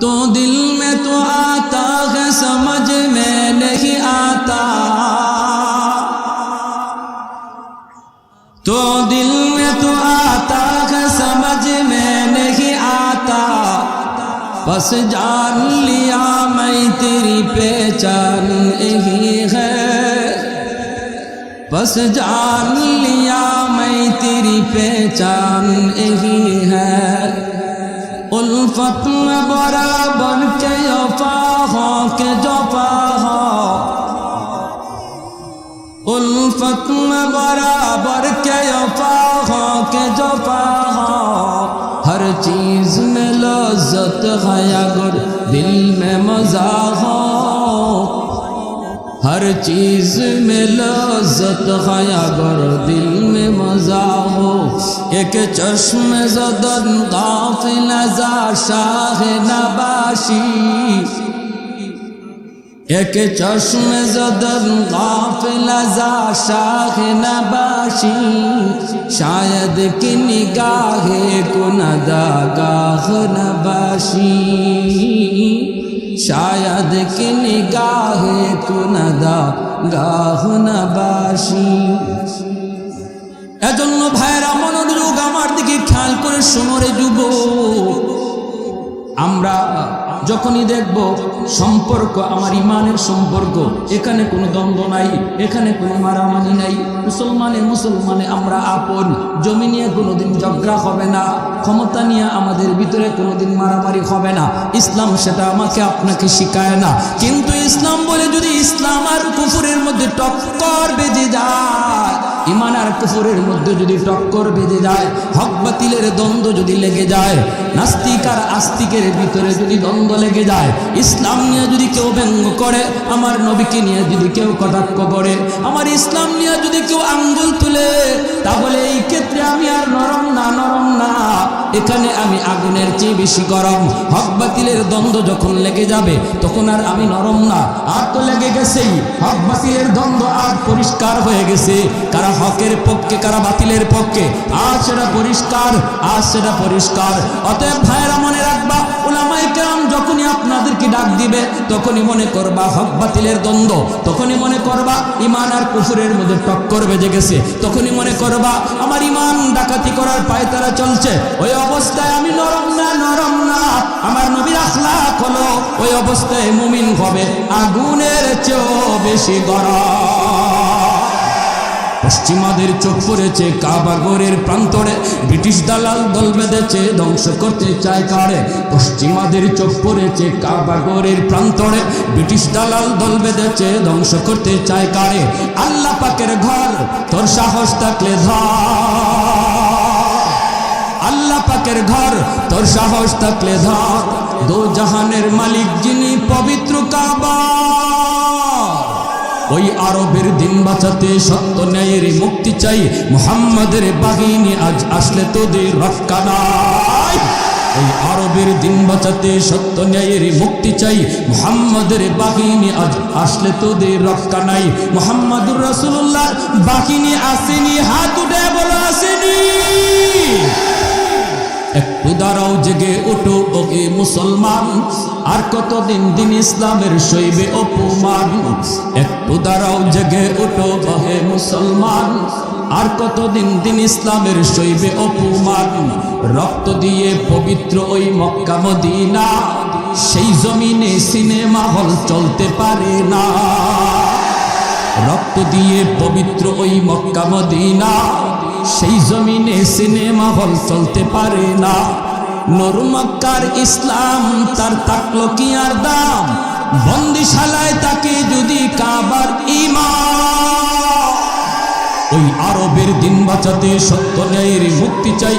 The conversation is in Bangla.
तो दिल में तो आता है समझ में नहीं आता, तो दिल में तो आता है समझ में नहीं आता, बस जान लिया मैं तेरी पहचान यही है, बस जान लिया मैं तेरी पहचान यही है। उल्फत में बराबर के वफा हो के जफा हो, उल्फत में बराबर के वफा हो के जफा हो, हर चीज में लज्जत है अगर दिल में मजा हो, हर चीज में लज्जत है अगर दिल में मजा हो। एक चश्मे ज़दन गाफिल ज़ा शाह नबाशी, एक चश्मे ज़दन गाफिल ज़ा शाह नबाशी, शायद कि निगाहे कुनदा गाह नबाशी, शायद कि निगाहे कुनदा गाह नबाशी। এজন্য ভাইরা মনোযোগ আমার দিকে খেয়াল করে শোনো রে যুবক, আমরা যখনই দেখব সম্পর্ক আমার ইমানের সম্পর্ক, এখানে কোনো দ্বন্দ্ব নাই, এখানে কোনো মারামারি নাই, মুসলমানে আমরা আপন, জমি নিয়ে কোনোদিন ঝগড়া হবে না, ক্ষমতা নিয়ে আমাদের ভিতরে কোনোদিন মারামারি হবে না। ইসলাম সেটা আমাকে আপনাকে শিখায় না, কিন্তু ইসলাম বলে যদি ইসলাম আর কুফরের মধ্যে টক্কর বেঁধে যায়, ইমান আর কুফরের মধ্যে যদি টক্কর বেঁধে যায়, হক বাতিলের দ্বন্দ্ব যদি লেগে যায়, নাস্তিক আর আস্তিকের ভিতরে যদি দ্বন্দ্ব লেগে যায়, ইসলাম নিয়ে যদি কেউ ব্যঙ্গ করে, আমার নবীকে নিয়ে যদি কেউ কটাক্ষ করে, আমার ইসলাম নিয়ে যদি কেউ আঙ্গুল তুলে, তাহলে এই ক্ষেত্রে আমি আর নরম না, এখানে আমি আগুনের চেয়ে বেশি গরম। হক বাতিলের দ্বন্দ্ব যখন লেগে যাবে তখন আর আমি নরম না, আর তো লেগে গেছেই, হক বাতিলের দ্বন্দ্ব আর পরিষ্কার হয়ে গেছে, কারা হকের পক্ষে কারা বাতিলের পক্ষে, আজ সেটা পরিষ্কার, আজ সেটা পরিষ্কার। অতএব ভাইরা মনে রাখবা, উলামায়ে কেরাম যখনই আপনাদেরকে ডাক দিবে তখনই মনে করবা হক বাতিলের দ্বন্দ্ব, তখনই মনে করবা ইমান আর কুফরের মধ্যে টক্কর বেজে গেছে, তখনই মনে করবা আমার ইমান ডাকাতি করার পায়তারা চলছে। ওই অবস্থায় আমি নরম না, আমার নবীর আখলাক হলো ওই অবস্থায় মুমিন হবে আগুনের চেয়েও বেশি গরম। পশ্চিমাদের চোখ পড়েছে কাবাগরের প্রান্তরে, ব্রিটিশ দালাল দল বেঁধেছে ধ্বংস করতে চায় কারে। পশ্চিমাদের চোখ পড়েছে কাবাগরের প্রান্তরে, ব্রিটিশ দালাল দল বেঁধেছে ধ্বংস করতে চায় কারে। আল্লাহ পাকের ঘর তোর সাহস থাকলে ধর, আল্লাহ পাকের ঘর তোর সাহস থাকলে ধর, দো জাহানের মালিক যিনি পবিত্র কাবা, ওই আরবের দিন বাঁচাতে সত্য ন্যায়ের মুক্তি চাই, মুহাম্মাদের বাহিনী আজ আসলে তোদের রক্ষা নাই। ওই আরবের দিন বাঁচাতে সত্য ন্যায়ের মুক্তি চাই, মুহাম্মাদের বাহিনী আজ আসলে তোদের রক্ষা নাই। মুহাম্মাদুর রাসূলুল্লাহর বাহিনী আসেনি, হাত উঠে বলো আসেনি। একটু দাঁড়াও, জেগে ওঠো ওকে মুসলমান, আর কতদিন দিন ইসলামের সইবে অপমান। একটু দাঁড়াও, জেগে ওঠো ওহে মুসলমান, আর কতদিন দিন ইসলামের সইবে অপমান। রক্ত দিয়ে পবিত্র ওই মক্কা মদিনা, সেই জমিনে সিনেমা হল চলতে পারে না। রক্ত দিয়ে পবিত্র ওই মক্কা মদিনা, সেই জমিনে সিনেমা হল চলতে পারে না। নূর মক্কার ইসলাম তার থাকলো কি আর দাম, বন্দিশালায় তাকে যদি কাবার ঈমান। ওই আরবের দিন বাঁচাতে সত্য ন্যায়ের মুক্তি চাই,